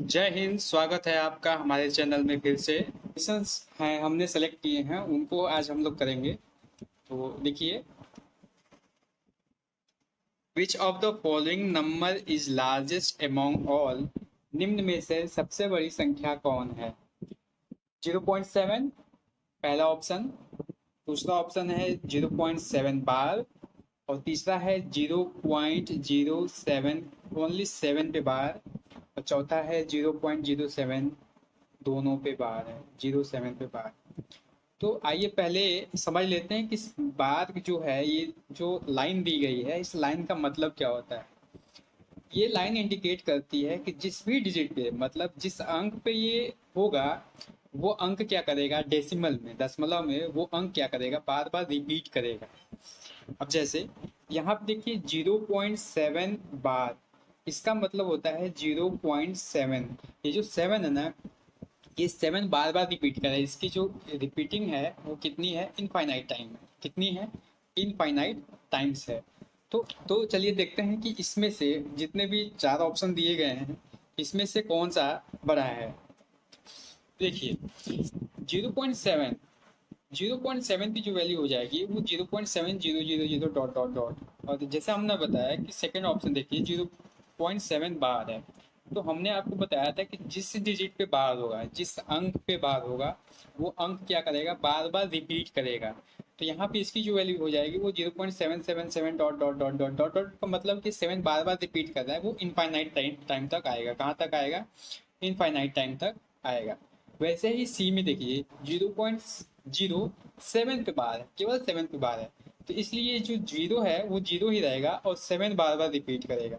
जय हिंद। स्वागत है आपका हमारे चैनल में फिर से। क्वेश्चंस हैं हमने सेलेक्ट किए हैं, उनको आज हम लोग करेंगे। तो देखिए, which of the following number is largest among all. निम्न में से सबसे बड़ी संख्या कौन है? 0.7 पहला ऑप्शन, दूसरा ऑप्शन है 0.7 बार, और तीसरा है 0.07 ओनली 7 पे बार, और चौथा है 0.07 दोनों पे बार है, 07 पे बार। तो आइए पहले समझ लेते हैं कि इस बार जो है, ये जो लाइन दी गई है, इस लाइन का मतलब क्या होता है। ये लाइन इंडिकेट करती है कि जिस भी डिजिट पे, मतलब जिस अंक पे ये होगा, वो अंक क्या करेगा, डेसिमल में, दशमलव में वो अंक क्या करेगा, बार बार रिपीट करेगा। अब जैसे यहाँ पे देखिए 0.7 बार, इसका मतलब होता है 0.7। ये जो 7 है ना, ये 7 बार बार रिपीट कर रहा है। इसकी जो रिपीटिंग है वो कितनी है, इनफाइनाइट टाइम है। कितनी है, इनफाइनाइट टाइम्स है। तो चलिए देखते हैं कि इसमें से जितने भी चार ऑप्शन दिए गए हैं, इसमें से कौन सा बड़ा है। देखिए 0.7, 0.7 की जो वैल्यू हो जाएगी वो 0.7000 डॉट डॉट डॉट। और जैसे हमने बताया कि सेकेंड ऑप्शन देखिए 0.7 बार है। तो हमने आपको बताया था कि जिस डिजिट पे बार होगा, जिस अंक पे बार होगा, वो अंक क्या करेगा, बार बार रिपीट करेगा। तो यहाँ पे इसकी जो वैल्यू हो जाएगी वो 0.777 dot dot dot dot dot dot का मतलब कि 7 बार बार रिपीट कर रहा है, वो इनफाइनाइट टाइम तक आएगा। कहाँ तक आएगा, इनफाइनाइट टाइम तक आएगा। वैसे ही सी में देखिए 0.07 पे बार है, केवल 7 पे बार है। तो इसलिए जो जीरो है वो जीरो ही रहेगा और 7 बार बार रिपीट करेगा।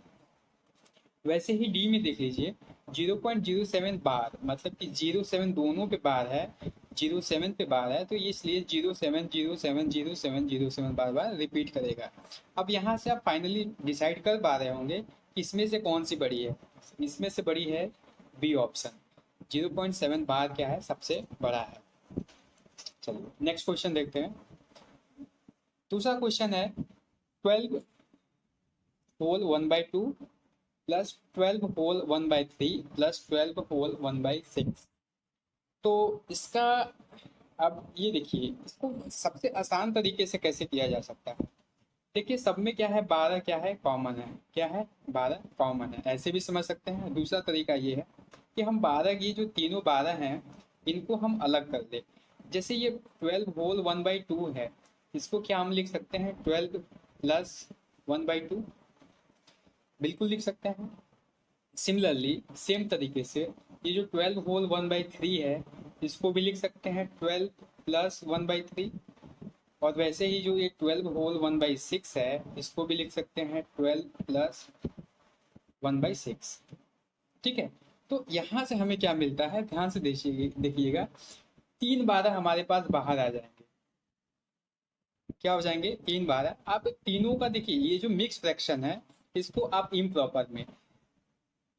वैसे ही डी में देख लीजिए 0.07 बार, मतलब कि 07 दोनों पे बार है, 07 पे बार है, तो ये इसलिए 07070707 बार बार रिपीट करेगा। अब यहाँ से आप फाइनली डिसाइड कर पा रहे होंगे कि इसमें से कौन सी बड़ी है। इसमें से बड़ी है बी ऑप्शन, 0.7 बार क्या है, सबसे बड़ा है। चलिए नेक्स्ट क्वेश्चन देखते हैं। दूसरा क्वेश्चन है 12 whole 1/2 plus 12 whole 1/3 plus 12 whole 1/6। तो इसका, अब ये देखिए इसको सबसे आसान तरीके से कैसे किया जा सकता है। देखिए सब में क्या है, 12 क्या है, कॉमन है। क्या है, 12 कॉमन है, ऐसे भी समझ सकते हैं। दूसरा तरीका ये है कि हम 12, ये जो तीनों 12 हैं, इनको हम अलग कर ले। जैसे ये 12 होल 1/2 है, इसको क्या हम लिख सकते हैं, 12 प्लस 1/2, बिल्कुल लिख सकते हैं। सिमिलरली सेम तरीके से ये जो 12 होल 1/3 है, इसको भी लिख सकते हैं 12 प्लस 1/3। और वैसे ही जो ये 12 होल 1/6 है, इसको भी लिख सकते हैं 12 प्लस 1/6। ठीक है। तो यहाँ से हमें क्या मिलता है, ध्यान से देखिएगा, 3 12 हमारे पास बाहर आ जाएंगे। क्या हो जाएंगे, 3 12। आप तीनों का देखिए, ये जो मिक्स फ्रैक्शन है, इसको आप इम्प्रॉपर में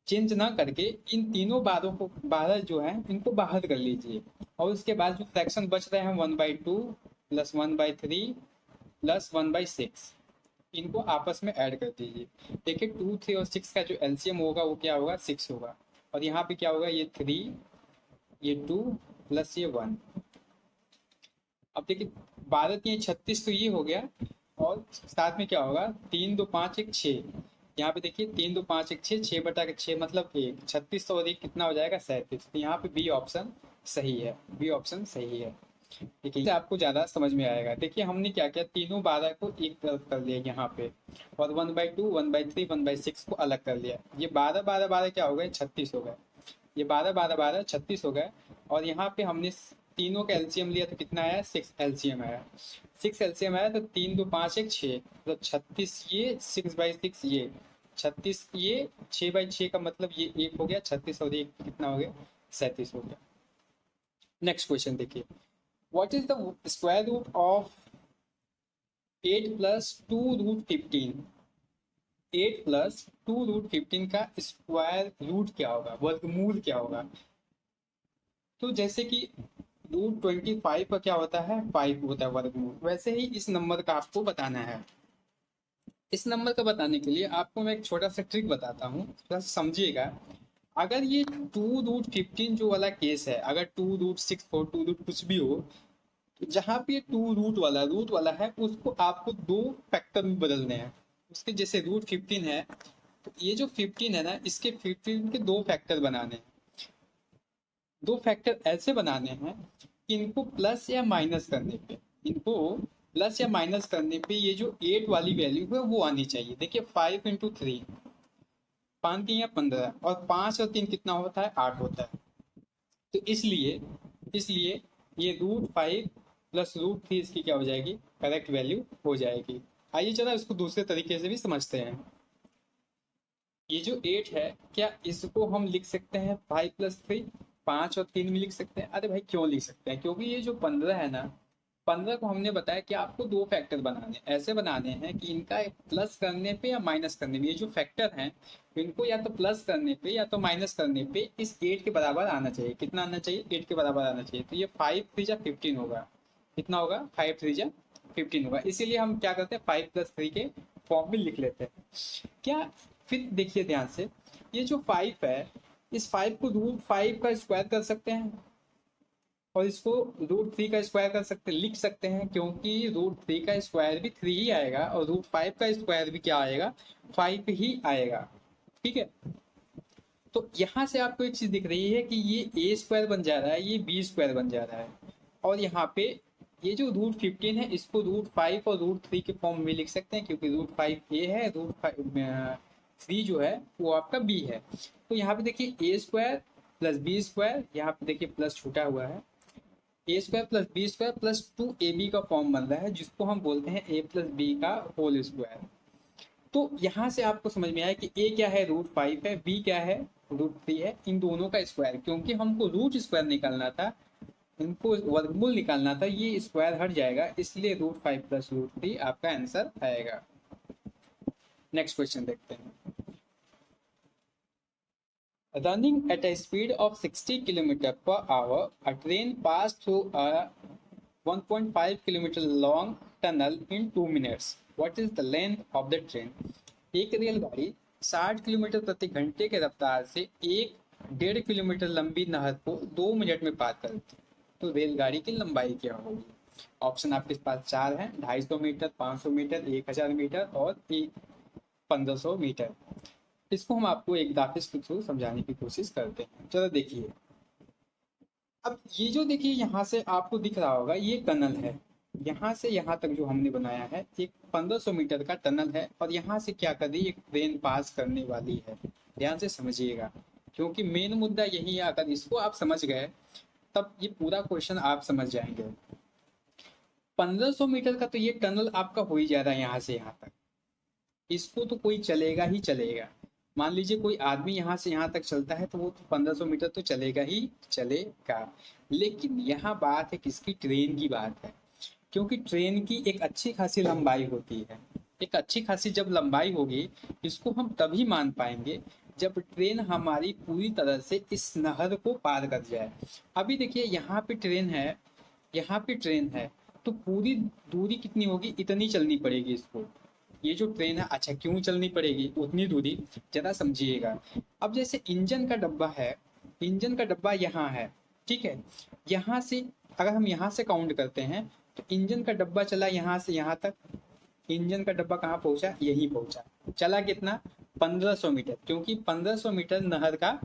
चेंज ना करके इन तीनों बारों को, 12 जो है इनको बाहर कर लीजिए। और उसके बाद जो फ्रैक्शन बच रहे हैं 1/2 प्लस 1/3 प्लस 1/6, इनको आपस में ऐड कर दीजिए। देखिए 2 3 और 6 का जो एलसीएम होगा वो क्या होगा, 6 होगा। और यहाँ पे क्या होगा, ये 3, ये 2 प्लस ये 1। अब देखिए 12 3 36, तो ये हो गया। और साथ में क्या होगा, 3 2 5 1 6। यहाँ पे देखिए 3 2 5 1 6, 6 बटा के 6 मतलब 1, 36 और 1 कितना हो जाएगा, 37। तो यहाँ पे बी ऑप्शन सही है, बी ऑप्शन सही है। देखिए इससे आपको ज्यादा समझ में आएगा। देखिए हमने क्या किया, तीनों 12 को एक तरफ कर लिया यहाँ पे, और 1/2 1/3 1/6 को अलग कर लिया। ये 12 12 12 क्या हो गए, 36 हो गए। ये 12 12 12 36 हो गए। और यहाँ पे हमने तीनों का एलसीएम लिया तो कितना आया, 6 एलसीएम आया। 6 एलसीएम आया तो 3 2 5 1 6, तो 36 ये, 6/6 ये, 36 ये, 6/6 का मतलब ये 1 हो गया, 36 और 1 कितना हो गया, 37 हो गया। नेक्स्ट क्वेश्चन देखिए, what is the square root of 8 plus 2 root 15। 8 plus 2 root 15 का स्क्वायर रूट क्या होगा, वर्गमूल क्या होगा। तो जैसे कि रूट 25 का क्या होता है, 5 होता है वर्गमूल, वैसे ही इस नंबर का आपको बताना है। इस नंबर का बताने के लिए आपको मैं एक छोटा सा ट्रिक बताता हूँ, थोड़ा सा समझिएगा। अगर ये 2√15 जो वाला केस है, अगर 2√64 2 रूट कुछ भी हो, तो जहाँ पे 2 रूट वाला है उसको आपको 2 फैक्टर में बदलने हैं। उसके जैसे √15 है, तो ये जो 15 है ना, इसके 15 के 2 फैक्टर बनाने हैं। 2 फैक्टर ऐसे बनाने हैं कि इनको प्लस या माइनस करने पे, इनको प्लस या माइनस करने पे ये जो 8 वाली वैल्यू है वो आनी चाहिए। देखिए 5 × 3, 5×3 = 15, और 5 और 3 कितना होता है, 8 होता है। तो इसलिए इसलिए ये √5 + √3 इसकी क्या हो जाएगी, करेक्ट वैल्यू हो जाएगी। आइए जरा इसको दूसरे तरीके से भी समझते हैं। ये जो 8 है, क्या इसको हम लिख सकते हैं 5 + 3, 5 और 3 में लिख सकते हैं? अरे भाई क्यों लिख सकते हैं, क्योंकि ये जो 15 है ना, 15 को हमने बताया कि आपको 2 फैक्टर बनाने, ऐसे बनाने हैं कि इनका प्लस करने पे या माइनस करने पे, ये जो फैक्टर हैं इनको या तो प्लस करने पे या तो माइनस करने पे इस 8 के बराबर आना चाहिए। कितना आना चाहिए, 8 के बराबर आना चाहिए। तो ये 5×3 = 15 होगा। कितना होगा, 5×3 = 15 होगा। इसीलिए हम क्या करते हैं, 5 + 3 के फॉर्म में लिख लेते हैं। क्या, फिर देखिए ध्यान से, ये जो 5 है, इस 5 को √5 का स्क्वायर कर सकते हैं, और इसको √3 का स्क्वायर कर सकते, लिख सकते हैं, क्योंकि √3 का स्क्वायर भी 3 ही आएगा और √5 का स्क्वायर भी क्या आएगा, 5 ही आएगा। ठीक है, तो यहाँ से आपको एक चीज दिख रही है कि ये a² बन जा रहा है, ये b² बन जा रहा है, और यहाँ पे ये जो √15 है इसको √5 और √3 के फॉर्म में लिख सकते हैं, क्योंकि √5 a है, √3 जो है वो आपका b है। तो यहाँ पे देखिए a² + b², यहाँ पे देखिए प्लस छूटा हुआ है, a² + b² + 2ab का फॉर्म बन रहा है, जिसको हम बोलते हैं a + b का होल स्क्वायर। तो यहाँ से आपको समझ में आया कि a क्या है, √5 है, b क्या है, √3 है, इन दोनों का स्क्वायर। क्योंकि हमको रूट स्क्वायर निकालना था, इनको वर्गमूल निकालना था, ये स्क्वायर हट जाएगा, इसलिए √5 + √3 आपका आंसर आएगा। नेक्स्ट क्वेश्चन देखते हैं। Running at a speed of 60 km/h, a train passed through a 1.5 km long tunnel in 2 minutes. What is the length of the train? एक रेलगाड़ी 60 किलोमीटर प्रति घंटे के रफ्तार से 1.5 किलोमीटर लंबी नहर को 2 मिनट में पार करती है, तो रेलगाड़ी की लंबाई क्या होगी? ऑप्शन आपके पास 4 हैं, 250 मीटर, 500 मीटर, 1000 मीटर और 1500 मीटर। इसको हम आपको एक ग्राफिक्स के थ्रू समझाने की कोशिश करते हैं। चलो देखिए, अब ये जो देखिए यहाँ से आपको दिख रहा होगा, ये टनल है, यहाँ से यहाँ तक जो हमने बनाया है एक 1500 मीटर का टनल है, और यहाँ से क्या कर रही है, एक ट्रेन पास करने वाली है। ध्यान से समझिएगा, क्योंकि मेन मुद्दा यही है। अगर इसको आप समझ गए तब ये पूरा क्वेश्चन आप समझ जाएंगे। 1500 मीटर का तो ये टनल आपका हो ही जा रहा है यहाँ से यहाँ तक, इसको तो कोई चलेगा ही चलेगा। मान लीजिए कोई आदमी यहाँ से यहाँ तक चलता है तो वो 1500 मीटर तो चलेगा ही चलेगा। लेकिन यहाँ बात है किसकी, ट्रेन की बात है, क्योंकि ट्रेन की एक अच्छी खासी लंबाई होती है। एक अच्छी खासी जब लंबाई होगी, इसको हम तभी मान पाएंगे जब ट्रेन हमारी पूरी तरह से इस नहर को पार कर जाए। अभी देखिए यहाँ पे ट्रेन है, यहाँ पे ट्रेन है, तो पूरी दूरी कितनी होगी, इतनी चलनी पड़ेगी इसको। ये जो ट्रेन है, अच्छा क्यों चलनी पड़ेगी उतनी दूरी, जरा समझिएगा। अब जैसे इंजन का डब्बा है, इंजन का डब्बा यहाँ है, ठीक है, यहाँ से अगर हम यहाँ से काउंट करते हैं तो इंजन का डब्बा चला यहाँ से यहाँ तक, इंजन का डब्बा कहाँ पहुंचा, यहीं पहुंचा, चला कितना, 1500 मीटर, क्योंकि 1500 मीटर नहर का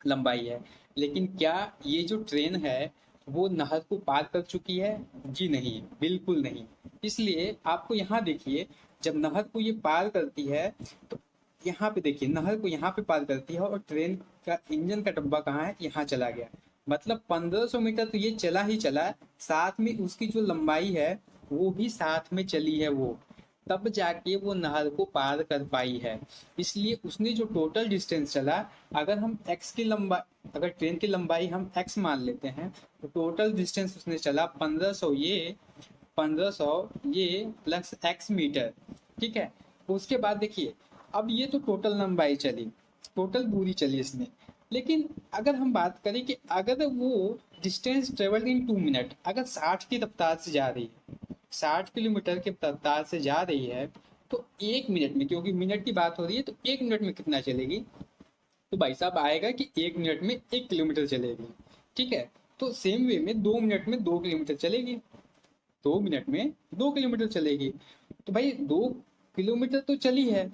लंबाई है। लेकिन क्या ये जो ट्रेन है वो नहर को पार कर चुकी है? जी नहीं, बिल्कुल नहीं। इसलिए आपको यहाँ देखिए, जब नहर को ये पार करती है तो यहाँ पे देखिए, नहर को यहाँ पे पार करती है और ट्रेन का इंजन का डब्बा कहाँ है, यहाँ चला गया। मतलब 1500 मीटर तो ये चला ही चला, साथ में उसकी जो लंबाई है वो भी साथ में चली है, वो तब जाके वो नहर को पार कर पाई है। इसलिए उसने जो टोटल डिस्टेंस चला, अगर हम एक्स की लंबाई, अगर ट्रेन की लंबाई हम एक्स मान लेते हैं, तो टोटल डिस्टेंस उसने चला 1500 ये प्लस एक्स मीटर, ठीक है। उसके बाद देखिए, अब ये तो टोटल लंबाई चली, टोटल दूरी चली इसने। लेकिन अगर हम बात करें कि अगर वो डिस्टेंस ट्रेवल इन 2 मिनट, अगर 60 की रफ्तार से जा रही है, 60 किलोमीटर की रफ्तार से जा रही है, तो 1 मिनट में, क्योंकि मिनट की बात हो रही है, तो 1 मिनट में कितना चलेगी, तो भाई साहब आएगा कि 1 मिनट में 1 किलोमीटर चलेगी। ठीक है, तो सेम वे में 2 मिनट में 2 किलोमीटर चलेगी, 2 मिनट में 2 किलोमीटर चलेगी। तो भाई 2 किलोमीटर तो चली है,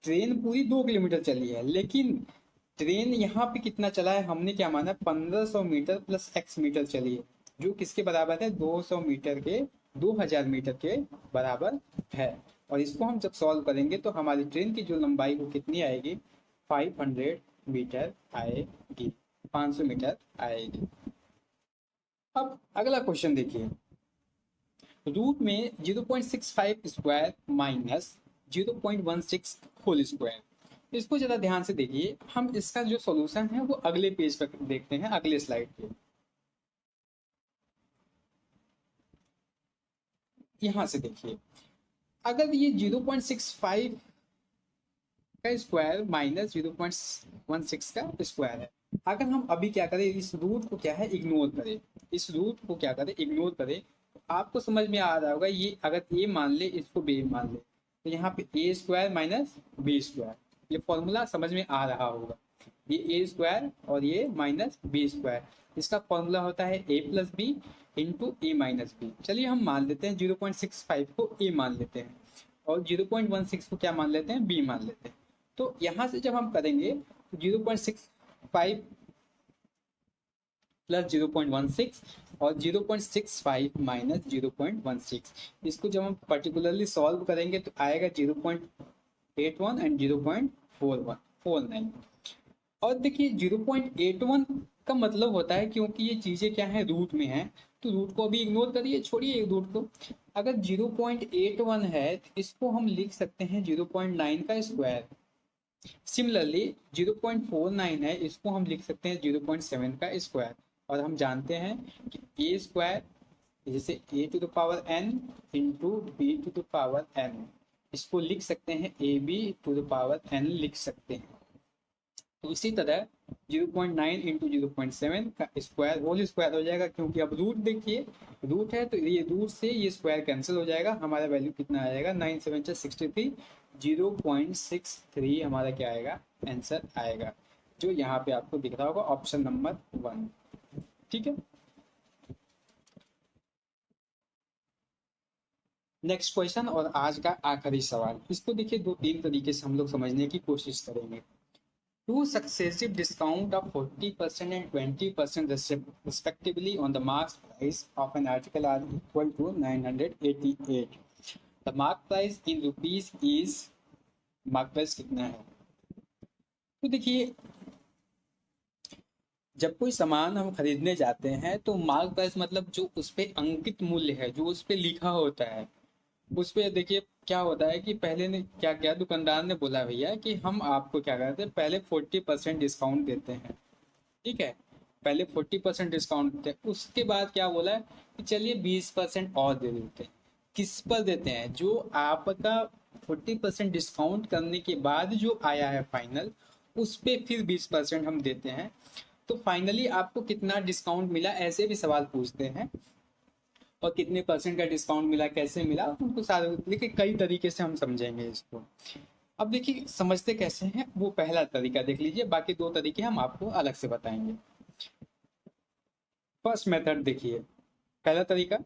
ट्रेन पूरी 2 किलोमीटर चली है, लेकिन ट्रेन यहाँ पे कितना चला है, हमने क्या माना, 1500 मीटर प्लस x मीटर चली है, जो किसके बराबर है, 200 मीटर के 2000 मीटर के बराबर है। और इसको हम जब सॉल्व करेंगे तो हमारी ट्रेन की जो लंबाई वो कितनी आएगी, 500 मीटर आएगी, 500 मीटर आएगी। अब अगला क्वेश्चन देखिए, रूट में 0.65 स्क्वायर माइनस 0.16 होल स्क्वायर। इसको जरा ध्यान से देखिए, हम इसका जो सॉल्यूशन है वो अगले पेज पर देखते हैं, अगले स्लाइड पे। यहां से देखिए, अगर ये 0.65 का स्क्वायर माइनस 0.16 का स्क्वायर है, अगर हम अभी क्या करें, इस रूट को क्या है, इग्नोर करें, इस रूट को क्या करें, इग्नोर करें, तो आपको समझ में आ रहा होगा, ये अगर ए मान ले, इसको बी मान ले, तो यहाँ पे ए स्क्वायर माइनस बी स्क्वायर, ये फॉर्मूला समझ में आ रहा होगा। ये ए स्क्वायर और ये माइनस बी स्क्वायर, इसका फॉर्मूला होता है ए प्लस बी इंटू ए माइनस बी। चलिए हम मान लेते हैं 0.65 को ए मान लेते हैं और 0.16 को क्या मान लेते हैं, बी मान लेते हैं। तो यहाँ से जब हम करेंगे तो 0.65 प्लस 0.16 और 0.65 माइनस 0.16, इसको जब हम पर्टिकुलरली सॉल्व करेंगे तो आएगा 0.81 एंड 0.49। और देखिए 0.81 का मतलब होता है, क्योंकि ये चीजें क्या है, रूट में है, तो रूट को अभी इग्नोर करिए, छोड़िए रूट को। अगर 0.81 है तो इसको हम लिख सकते हैं 0.9 का स्क्वायर। सिमिलरली 0.49 है, इसको हम लिख सकते हैं 0.7 का स्क्वायर। और हम जानते हैं कि ए स्क्वायर जैसे A to the power N into B to the power N, इसको लिख सकते हैं A B to the power N लिख सकते हैं। तो इसी तरह 0.9 इंटू 0.7 का स्क्वायर होल स्क्वायर हो जाएगा, क्योंकि अब रूट देखिए, रूट है तो ये रूट से ये स्क्वायर कैंसिल हो जाएगा, हमारा वैल्यू कितना आ जाएगा, 9 7 63, 0.63 हमारा क्या आएगा, आंसर आएगा, जो यहाँ पे आपको दिख रहा होगा ऑप्शन नंबर 1। ठीक है, नेक्स्ट क्वेश्चन और आज का आखिरी सवाल, इसको देखिए 2-3 तरीके से हम लोग समझने की कोशिश करेंगे। Two successive discount of 40% and 20% respectively on the mark price of an article are equal to 988. The mark price in rupees is, mark price कितना है, तो देखिए जब कोई सामान हम खरीदने जाते हैं तो मार्क प्राइस मतलब जो उस पे अंकित मूल्य है, जो उस पे लिखा होता है, उस पे देखिए क्या होता है कि पहले ने क्या किया, दुकानदार ने बोला भैया कि हम आपको क्या करते हैं, पहले 40% डिस्काउंट देते हैं। ठीक है, पहले 40% डिस्काउंट देते हैं, उसके बाद क्या बोला है कि चलिए 20% और दे देते हैं। किस पर देते हैं, जो आपका 40% डिस्काउंट करने के बाद जो आया है फाइनल, उस पर फिर 20% हम देते हैं। तो फाइनली आपको कितना डिस्काउंट मिला, ऐसे भी सवाल पूछते हैं, और कितने परसेंट का डिस्काउंट मिला, कैसे मिला, उनको सारे देखिए कई तरीके से हम समझेंगे इसको। अब देखिए समझते कैसे हैं, वो पहला तरीका देख लीजिए, बाकी 2 तरीके हम आपको अलग से बताएंगे। फर्स्ट मेथड देखिए, पहला तरीका,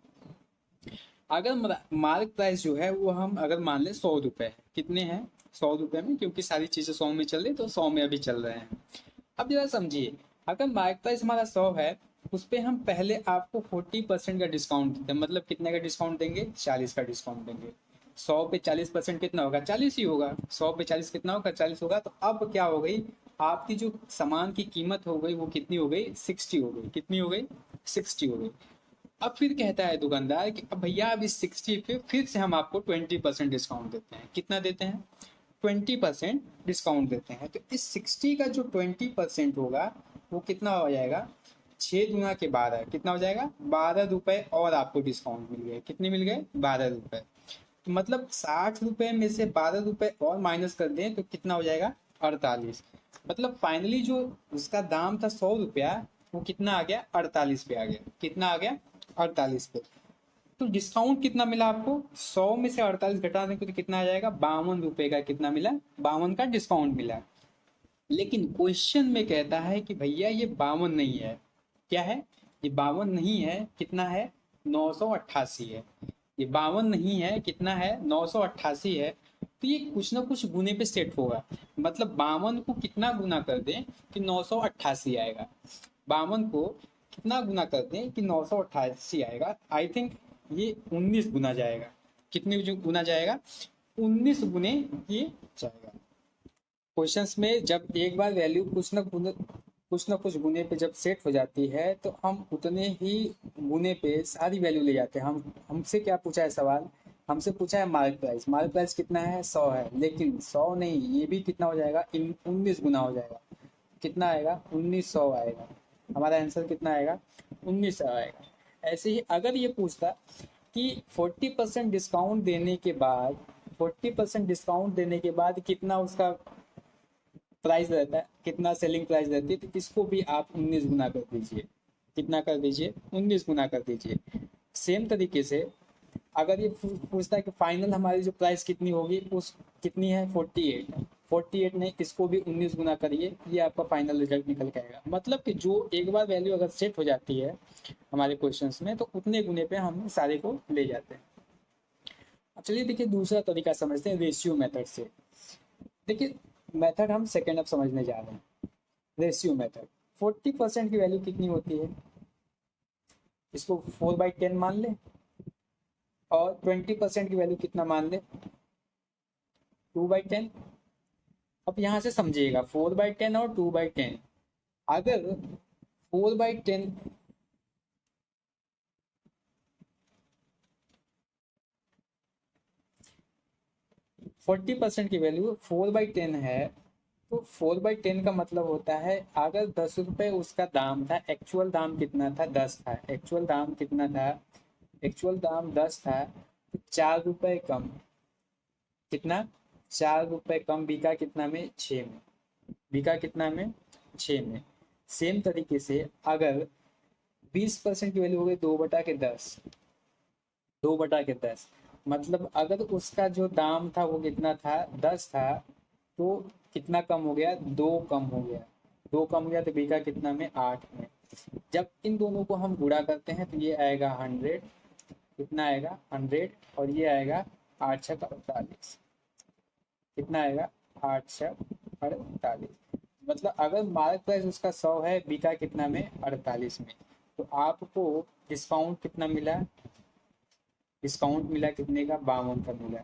अगर मार्क प्राइस जो है वो हम अगर मान लें 100 रुपए है, कितने हैं, 100 रुपए में, क्योंकि सारी चीजें 100 में चल रही तो 100 में अभी चल रहे हैं। अब जरा समझिए, अगर मार्क प्राइस हमारा 100 है, उस पर हम पहले आपको 40% का डिस्काउंट देते हैं, मतलब कितने का डिस्काउंट देंगे, 40 का डिस्काउंट देंगे। 100 पे 40% कितना होगा, 40 ही होगा, 100 पे 40 कितना होगा, 40 होगा। तो अब क्या हो गई, आपकी जो सामान की कीमत हो गई वो कितनी हो गई, 60 हो गई, कितनी हो गई, 60 हो गई। अब फिर कहता है दुकानदार कि अब भैया अब इस 60 पे फिर से हम आपको 20% डिस्काउंट देते हैं। कितना देते हैं, 20% डिस्काउंट देते हैं। तो इस 60 का जो 20% होगा वो कितना हो जाएगा, 6 गुना के 12, कितना हो जाएगा, 12 रुपए और आपको डिस्काउंट मिल गए। कितने मिल गए, 12 रुपए। तो मतलब 60 रुपए में से 12 रुपए और माइनस कर दें तो कितना हो जाएगा, 48। मतलब फाइनली जो उसका दाम था 100 रुपया, वो कितना आ गया, 48 पे आ गया। कितना आ गया, 48 पे। तो डिस्काउंट कितना मिला आपको, 100 में से 48 घटा देंगे तो कितना आ जाएगा, 52 रुपए का कितना मिला, 52 का डिस्काउंट मिला। लेकिन क्वेश्चन में कहता है कि भैया ये 52 नहीं है। क्या है? ये 52 नहीं है, कितना है? 988 है। ये 52 नहीं है, कितना है? 988 है। तो ये कुछ ना कुछ गुने पे सेट होगा। मतलब 52 को कितना गुना कर दें कि 988 आएगा। 52 को कितना गुना कर दें कि 988 आएगा। आई थिंक ये 19 गुना जाएगा। कितने गुना जाएगा? 19 गुने ये जाएगा। क्वेश्चंस में जब एक बार वैल्यू कुछ ना कुछ गुने पे जब सेट हो जाती है तो हम उतने ही गुने पे सारी वैल्यू ले जाते हैं। हमसे क्या पूछा है सवाल? हमसे पूछा है मार्क प्राइस। मार्क प्राइस कितना है? 100 है। लेकिन 100 नहीं, ये भी कितना हो जाएगा? 19 गुना हो जाएगा। कितना आएगा? 1900 आएगा। हमारा आंसर कितना आएगा? 1900 आएगा। ऐसे ही अगर ये पूछता कि 40% डिस्काउंट देने के बाद 40% डिस्काउंट देने के बाद कितना उसका प्राइस रहता है, कितना सेलिंग प्राइस रहती है, तो इसको भी आप 19 गुना कर दीजिए। कितना कर दीजिए? 19 गुना कर दीजिए। सेम तरीके से अगर ये पूछता है कि फाइनल हमारी जो प्राइस कितनी होगी, उस कितनी है? 48। 48 नहीं, इसको भी 19 गुना करिए, ये आपका फाइनल रिजल्ट निकल के आएगा। मतलब कि जो एक बार वैल्यू अगर सेट हो जाती है हमारे क्वेश्चंस में, तो उतने गुने पे हम सारे को ले जाते हैं। अब चलिए देखिए दूसरा तरीका समझते हैं रेशियो मेथड से। देखिए मेथड हम सेकेंड अब समझने जा रहे हैं। Ratio method. 40% की वैल्यू कितनी होती है? इसको 4/10 मान ले। और 20% की वैल्यू कितना मान ले? 2/10। अब यहाँ से समझिएगा 4/10 और 2/10। अगर 4/10 40% की वैल्यू 4/10 है, तो 4/10 का मतलब होता है अगर 10 रुपए उसका दाम था, एक्चुअल दाम कितना था? 10 था। एक्चुअल दाम कितना था? एक्चुअल दाम 10 था। तो 4 रुपए कम। कितना? 4 रुपए कम बिका कितना में? 6 में। बिका कितना में? 6 में। सेम तरीके से अगर 20% की वैल्यू हो गई 2/10। 2/10 मतलब अगर उसका जो दाम था वो कितना था? 10 था। तो कितना कम हो गया? 2 कम हो गया। 2 कम हो गया तो बिका कितना में? 8 में। जब इन दोनों को हम गुणा करते हैं तो ये आएगा 100। कितना आएगा? 100। और ये आएगा 8 छक 48। कितना आएगा? 8 छक 48। मतलब अगर मार्क प्राइस उसका 100 है, बिका कितना में? 48 में। तो आपको डिस्काउंट कितना मिला? डिस्काउंट मिला कितने का? 52 का मिला।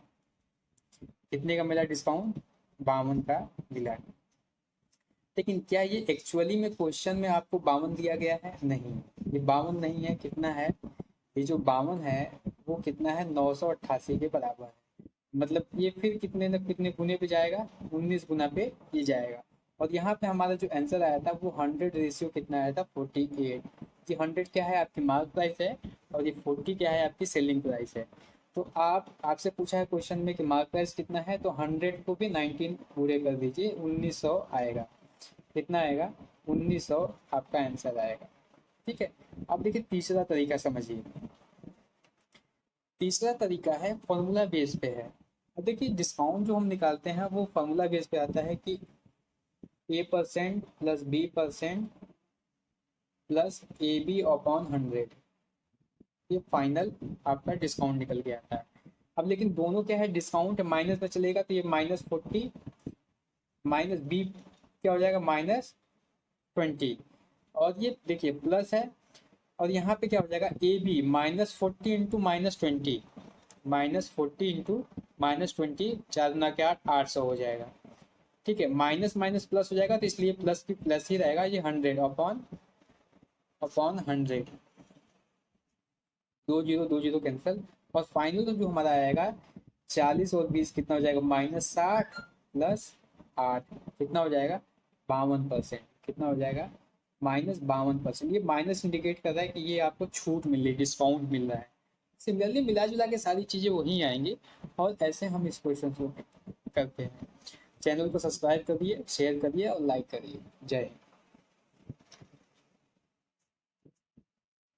कितने का मिला डिस्काउंट? 52 का मिला। लेकिन क्या ये एक्चुअली में क्वेश्चन में आपको 52 दिया गया है? नहीं, ये 52 नहीं है। कितना है? ये जो 52 है वो कितना है? 988 के बराबर है। मतलब ये फिर कितने न कितने गुने पे जाएगा? 19 गुना पे ये जाएगा। और यहाँ पे हमारा जो आंसर आया था वो 100 रेशियो कितना आया था? 48। ये 100 क्या है? आपकी मार्क प्राइस है। और ये 40 क्या है? आपकी सेलिंग प्राइस है। तो आपसे पूछा है क्वेश्चन में कि मार्क प्राइस कितना है, तो 100 को भी 19 पूरे कर दीजिए, 1900 आएगा। कितना आएगा? 1900 आपका आंसर आएगा। ठीक है। अब देखिए तीसरा तरीका समझिए। तीसरा तरीका है फॉर्मूला बेस पे है। अब देखिए डिस्काउंट जो हम निकालते हैं वो फॉर्मूला बेस पे आता है कि A% plus B% plus AB upon 100। ये फाइनल आपका डिस्काउंट निकल के आता है। अब लेकिन दोनों क्या है? डिस्काउंट माइनस में चलेगा तो ये -40 माइनस बी क्या हो जाएगा? -20। और ये देखिए प्लस है। और यहाँ पे क्या हो जाएगा? A B -40 into -20। -40 इंटू -20, 4 गुना के 8, 800 हो जाएगा। ठीक है। माइनस माइनस प्लस हो जाएगा तो इसलिए प्लस की प्लस ही रहेगा। ये 100 अपॉन 100। 2 zero cancel. और फाइनल जो हमारा आएगा 40 और 20 कितना हो जाएगा? -60 प्लस 8 कितना हो जाएगा? 52%। कितना हो जाएगा? -52%। ये माइनस इंडिकेट कर रहा है कि ये आपको छूट मिल रही है, डिस्काउंट मिल रहा है। सिमिलरली मिला जुला के सारी चीज़ें वही आएंगी। और ऐसे हम इस क्वेश्चन को करते हैं। चैनल को सब्सक्राइब करिए, शेयर करिए और लाइक करिए। जय हिंद।